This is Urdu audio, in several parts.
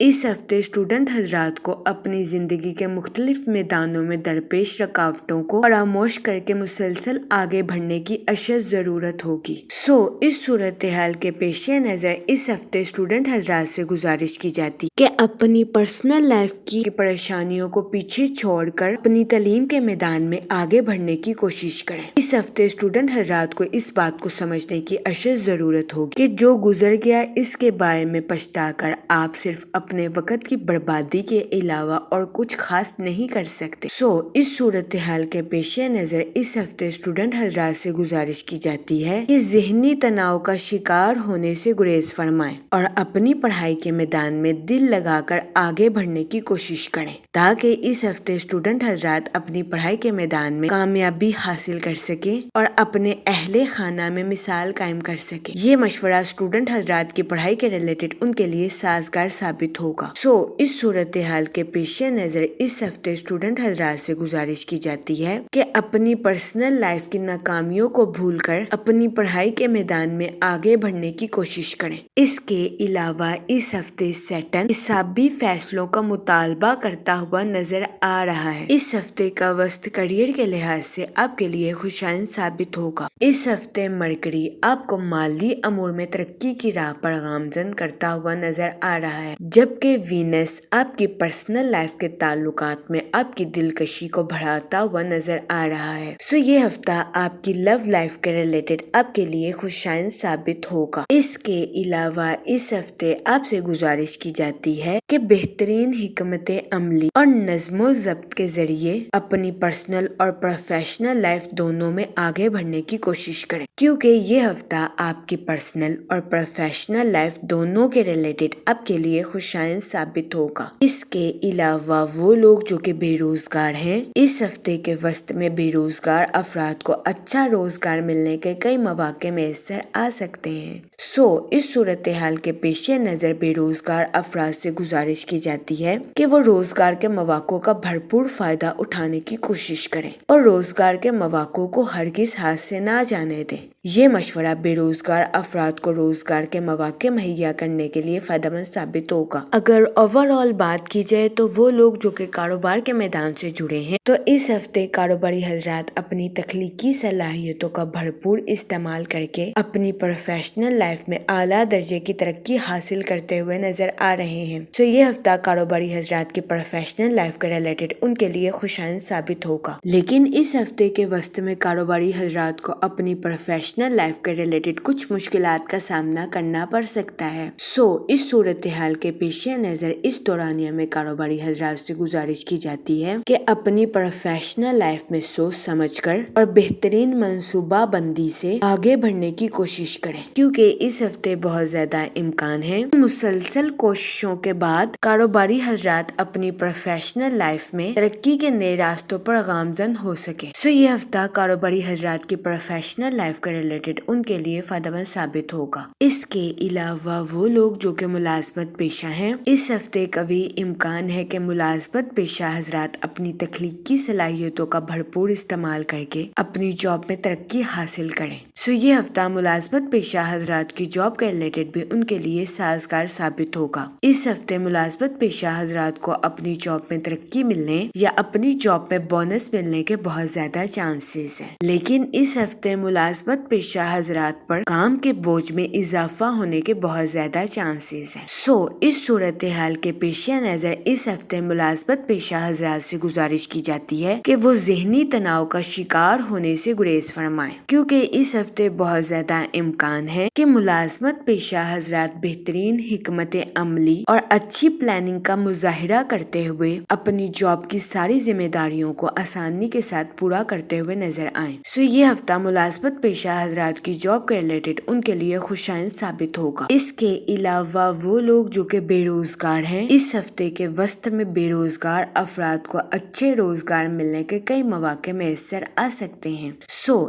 اس ہفتے اسٹوڈنٹ حضرات کو اپنی زندگی کے مختلف میدانوں میں درپیش رکاوٹوں کو فراموش کر کے مسلسل آگے بڑھنے کی اشد ضرورت ہوگی۔ اس صورتحال کے پیش نظر اس ہفتے اسٹوڈنٹ حضرات سے گزارش کی جاتی کہ اپنی پرسنل لائف کی پریشانیوں کو پیچھے چھوڑ کر اپنی تعلیم کے میدان میں آگے بڑھنے کی کوشش کریں۔ اس ہفتے اسٹوڈنٹ حضرات کو اس بات کو سمجھنے کی اشد ضرورت ہوگی کہ جو گزر گیا اس کے بارے میں پچھتا کر آپ صرف اپنے وقت کی بربادی کے علاوہ اور کچھ خاص نہیں کر سکتے۔ اس صورتحال کے پیش نظر اس ہفتے اسٹوڈنٹ حضرات سے گزارش کی جاتی ہے کہ ذہنی تناؤ کا شکار ہونے سے گریز فرمائیں اور اپنی پڑھائی کے میدان میں دل لگا کر آگے بڑھنے کی کوشش کریں تاکہ اس ہفتے اسٹوڈنٹ حضرات اپنی پڑھائی کے میدان میں کامیابی حاصل کر سکیں اور اپنے اہل خانہ میں مثال قائم کر سکیں۔ یہ مشورہ اسٹوڈنٹ حضرات کی پڑھائی کے ریلیٹڈ ان کے لیے سازگار ثابت ہوگا۔ اس صورتحال کے پیش نظر اس ہفتے اسٹوڈنٹ حضرات سے گزارش کی جاتی ہے کہ اپنی پرسنل لائف کی ناکامیوں کو بھول کر اپنی پڑھائی کے میدان میں آگے بڑھنے کی کوشش کریں۔ اس کے علاوہ اس ہفتے سیٹن حسابی فیصلوں کا مطالبہ کرتا ہوا نظر آ رہا ہے۔ اس ہفتے کا وسط کیریئر کے لحاظ سے آپ کے لیے خوشائن ثابت ہوگا۔ اس ہفتے مرکری آپ کو مالی امور میں ترقی کی راہ پر گامزن کرتا ہوا نظر آ رہا ہے، جبکہ وینس آپ کی پرسنل لائف کے تعلقات میں آپ کی دلکشی کو بڑھاتا ہوا نظر آ رہا ہے۔ یہ ہفتہ آپ کی لو لائف کے ریلیٹڈ آپ کے لیے خوشائن ثابت ہوگا۔ اس کے علاوہ اس ہفتے آپ سے گزارش کی جاتی ہے کہ بہترین حکمت عملی اور نظم و ضبط کے ذریعے اپنی پرسنل اور پروفیشنل لائف دونوں میں آگے بڑھنے کی کوشش کریں، کیونکہ یہ ہفتہ آپ کی پرسنل اور پروفیشنل لائف دونوں کے ریلیٹڈ آپ کے لیے خوشائن ثابت ہوگا۔ اس کے علاوہ وہ لوگ جو کہ بے روزگار ہیں، اس ہفتے کے وسط میں بے روزگار افراد کو اچھا روزگار ملنے کے کئی مواقع میسر آ سکتے ہیں۔ اس صورتحال کے پیش نظر بے روزگار افراد سے گزارش کی جاتی ہے کہ وہ روزگار کے مواقع کا بھرپور فائدہ اٹھانے کی کوشش کریں اور روزگار کے مواقع کو ہرگز ہاتھ سے نہ جانے دیں۔ یہ مشورہ بے روزگار افراد کو روزگار کے مواقع مہیا کرنے کے لیے فائدہ مند ثابت ہوگا۔ اگر اوور آل بات کی جائے تو وہ لوگ جو کہ کاروبار کے میدان سے جڑے ہیں تو اس ہفتے کاروباری حضرات اپنی تخلیقی صلاحیتوں کا بھرپور استعمال کر کے اپنی پروفیشنل لائف میں اعلیٰ درجے کی ترقی حاصل کرتے ہوئے نظر آ رہے ہیں۔ یہ ہفتہ کاروباری حضرات کی پروفیشنل لائف کے ریلیٹڈ ان کے لیے خوشائن ثابت ہوگا، لیکن اس ہفتے کے وسط میں کاروباری حضرات کو اپنی پروفیشنل لائف کے ریلیٹڈ کچھ مشکلات کا سامنا کرنا پڑ سکتا ہے۔ اس صورتحال کے پیش نظر اس دورانیہ میں کاروباری حضرات سے گزارش کی جاتی ہے کہ اپنی پروفیشنل لائف میں سوچ سمجھ کر اور بہترین منصوبہ بندی سے آگے بڑھنے کی کوشش کریں، کیونکہ اس ہفتے بہت زیادہ امکان ہے مسلسل کوششوں کے بعد کاروباری حضرات اپنی پروفیشنل لائف میں ترقی کے نئے راستوں پر گامزن ہو سکے۔ یہ ہفتہ کاروباری حضرات کی پروفیشنل لائف کے ریلیٹڈ ان کے لیے فائدہ مند ثابت ہوگا۔ اس کے علاوہ وہ لوگ جو کہ ملازمت پیشہ ہیں، اس ہفتے قوی امکان ہے کہ ملازمت پیشہ حضرات اپنی تخلیقی صلاحیتوں کا بھرپور استعمال کر کے اپنی جاب میں ترقی حاصل کریں۔ یہ ہفتہ ملازمت پیشہ حضرات کی جاب کے ریلیٹڈ بھی ان کے لیے سازگار ثابت ہوگا۔ اس ہفتے ملازمت پیشہ حضرات کو اپنی جاب میں ترقی ملنے یا اپنی جاب میں بونس ملنے کے بہت زیادہ چانسز ہیں، لیکن اس ہفتے ملازمت پیشہ حضرات پر کام کے بوجھ میں اضافہ ہونے کے بہت زیادہ چانسز ہیں۔ اس صورتحال کے پیش نظر اس ہفتے ملازمت پیشہ حضرات سے گزارش کی جاتی ہے کہ وہ ذہنی تناؤ کا شکار ہونے سے گریز فرمائیں، کیونکہ اس ہفتے بہت زیادہ امکان ہے کہ ملازمت پیشہ حضرات بہترین حکمت عملی اور اچھی پلاننگ کا مظاہرہ کرتے ہوئے اپنی جاب کی ساری ذمہ داریوں کو آسانی کے ساتھ پورا کرتے ہوئے نظر آئیں۔ یہ ہفتہ ملازمت پیشہ حضرات کی جاب کے ریلیٹڈ ان کے لیے خوشائن ثابت ہوگا۔ اس کے علاوہ وہ لوگ جو کہ بے روزگار ہیں، اس ہفتے کے وسط میں بے روزگار افراد کو اچھے روزگار ملنے کے کئی مواقع میسر آ سکتے ہیں۔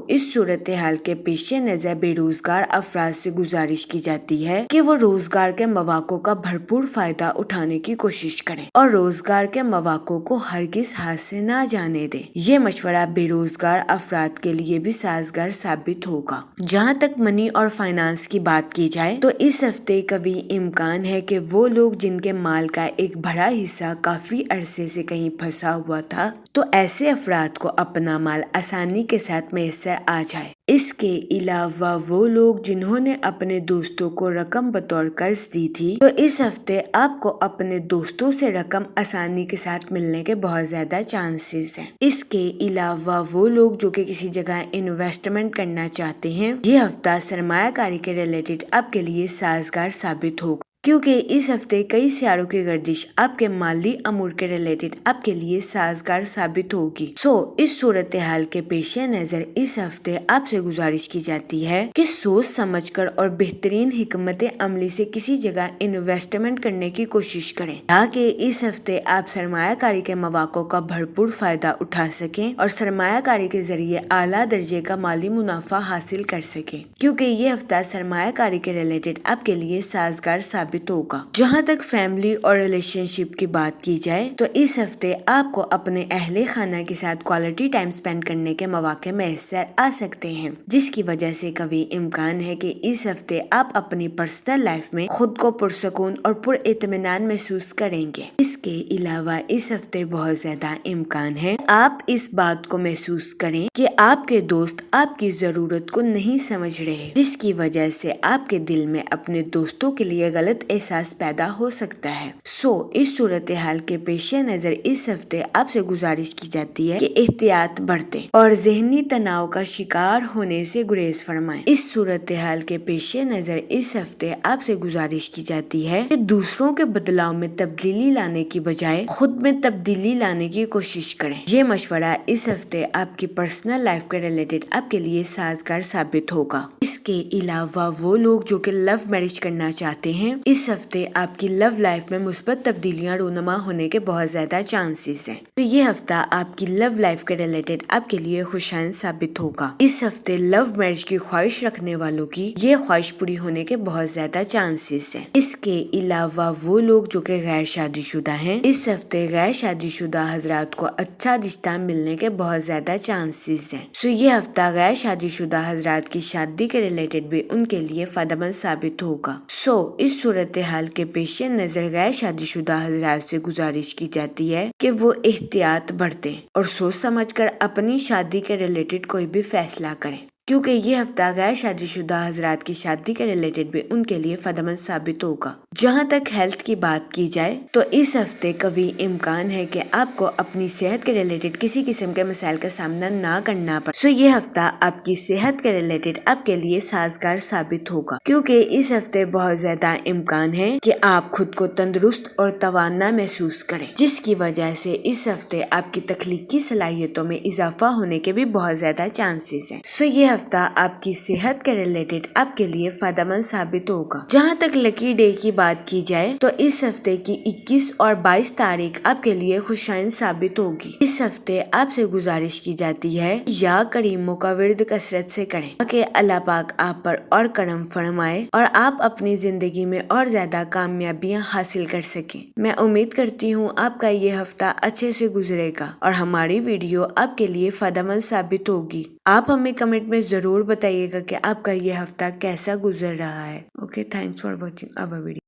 اس صورتحال کے پیش نظر بے روزگار افراد سے گزارش کی جاتی ہے کہ وہ روزگار کے مواقع کا بھرپور فائدہ اٹھانے کی کوشش کریں اور روزگار کے مواقع کو ہرگز ہاتھ سے نہ جانے دیں۔ یہ مشورہ بے روزگار افراد کے لیے بھی سازگار ثابت ہوگا۔ ہوگا۔ جہاں تک منی اور فائنانس کی بات کی جائے تو اس ہفتے قوی امکان ہے کہ وہ لوگ جن کے مال کا ایک بڑا حصہ کافی عرصے سے کہیں پھنسا ہوا تھا تو ایسے افراد کو اپنا مال آسانی کے ساتھ میسر آ جائے۔ اس کے علاوہ وہ لوگ جنہوں نے اپنے دوستوں کو رقم بطور قرض دی تھی تو اس ہفتے آپ کو اپنے دوستوں سے رقم آسانی کے ساتھ ملنے کے بہت زیادہ چانسز ہیں۔ اس کے علاوہ وہ لوگ جو کہ کسی جگہ انویسٹمنٹ کرنا چاہتے ہیں، یہ ہفتہ سرمایہ کاری کے ریلیٹڈ آپ کے لیے سازگار ثابت ہوگا، کیونکہ اس ہفتے کئی سیاروں کی گردش آپ کے مالی امور کے ریلیٹڈ آپ کے لیے سازگار ثابت ہوگی۔ اس صورتحال کے پیش نظر اس ہفتے آپ سے گزارش کی جاتی ہے کہ سوچ سمجھ کر اور بہترین حکمت عملی سے کسی جگہ انویسٹمنٹ کرنے کی کوشش کریں تاکہ اس ہفتے آپ سرمایہ کاری کے مواقع کا بھرپور فائدہ اٹھا سکیں اور سرمایہ کاری کے ذریعے اعلیٰ درجے کا مالی منافع حاصل کر سکیں، کیونکہ یہ ہفتہ سرمایہ کاری کے ریلیٹڈ آپ کے لیے سازگار ثابت ہوگا۔ جہاں تک فیملی اور ریلیشن شپ کی بات کی جائے تو اس ہفتے آپ کو اپنے اہل خانہ کے ساتھ کوالٹی ٹائم سپینڈ کرنے کے مواقع میسر آ سکتے ہیں، جس کی وجہ سے قوی امکان ہے کہ اس ہفتے آپ اپنی پرسنل لائف میں خود کو پرسکون اور پر اطمینان محسوس کریں گے۔ اس کے علاوہ اس ہفتے بہت زیادہ امکان ہے آپ اس بات کو محسوس کریں کہ آپ کے دوست آپ کی ضرورت کو نہیں سمجھ رہے، جس کی وجہ سے آپ کے دل میں اپنے دوستوں کے لیے غلط احساس پیدا ہو سکتا ہے۔ اس صورتحال کے پیش نظر اس ہفتے آپ سے گزارش کی جاتی ہے کہ احتیاط برتیں اور ذہنی تناؤ کا شکار ہونے سے گریز فرمائیں۔ اس صورتحال کے پیش نظر اس ہفتے آپ سے گزارش کی جاتی ہے کہ دوسروں کے بدلاؤ میں تبدیلی لانے کی بجائے خود میں تبدیلی لانے کی کوشش کریں۔ یہ مشورہ اس ہفتے آپ کی پرسنل لائف کے ریلیٹڈ آپ کے لیے سازگار ثابت ہوگا۔ اس کے علاوہ وہ لوگ جو کہ لو میرج کرنا چاہتے ہیں، اس ہفتے آپ کی لو لائف میں مثبت تبدیلیاں رونما ہونے کے بہت زیادہ چانسز ہیں، تو یہ ہفتہ آپ کی لو لائف کے ریلیٹڈ آپ کے لیے خوشائند ثابت ہوگا۔ اس ہفتے لو میرج کی خواہش رکھنے والوں کی یہ خواہش پوری ہونے کے بہت زیادہ چانسز ہیں۔ اس کے علاوہ وہ لوگ جو کہ غیر شادی شدہ ہیں، اس ہفتے غیر شادی شدہ حضرات کو اچھا رشتہ ملنے کے بہت زیادہ چانسز ہیں۔ یہ ہفتہ غیر شادی شدہ حضرات کی شادی کے ریلیٹڈ بھی ان کے لیے فائدہ مند ثابت ہوگا۔ اس صورتحال کے پیش نظر غیر شادی شدہ حضرات سے گزارش کی جاتی ہے کہ وہ احتیاط برتیں اور سوچ سمجھ کر اپنی شادی کے ریلیٹڈ کوئی بھی فیصلہ کریں، کیونکہ یہ ہفتہ غیر شادی شدہ حضرات کی شادی کے ریلیٹڈ بھی ان کے لیے فائدہ مند ثابت ہوگا۔ جہاں تک ہیلتھ کی بات کی جائے تو اس ہفتے قوی امکان ہے کہ آپ کو اپنی صحت کے ریلیٹڈ کسی قسم کے مسائل کا سامنا نہ کرنا پڑے۔ یہ ہفتہ آپ کی صحت کے ریلیٹڈ آپ کے لیے سازگار ثابت ہوگا، کیونکہ اس ہفتے بہت زیادہ امکان ہے کہ آپ خود کو تندرست اور توانا محسوس کریں، جس کی وجہ سے اس ہفتے آپ کی تخلیقی صلاحیتوں میں اضافہ ہونے کے بھی بہت زیادہ چانسز ہیں۔ یہ ہفتہ آپ کی صحت کے ریلیٹڈ آپ کے لیے فائدہ مند ثابت ہوگا۔ جہاں تک لکی ڈے کی بات کی جائے تو اس ہفتے کی 21 اور 22 تاریخ آپ کے لیے خوشائند ثابت ہوگی۔ اس ہفتے آپ سے گزارش کی جاتی ہے یا کریموں کا ورد کثرت سے کریں تاکہ اللہ پاک آپ پر اور کرم فرمائے اور آپ اپنی زندگی میں اور زیادہ کامیابیاں حاصل کر سکیں۔ میں امید کرتی ہوں آپ کا یہ ہفتہ اچھے سے گزرے گا اور ہماری ویڈیو آپ کے لیے فائدہ مند ثابت ہوگی۔ آپ ہمیں کمنٹ میں ضرور بتائیے گا کہ آپ کا یہ ہفتہ کیسا گزر رہا ہے۔ Okay, thanks for watching our video.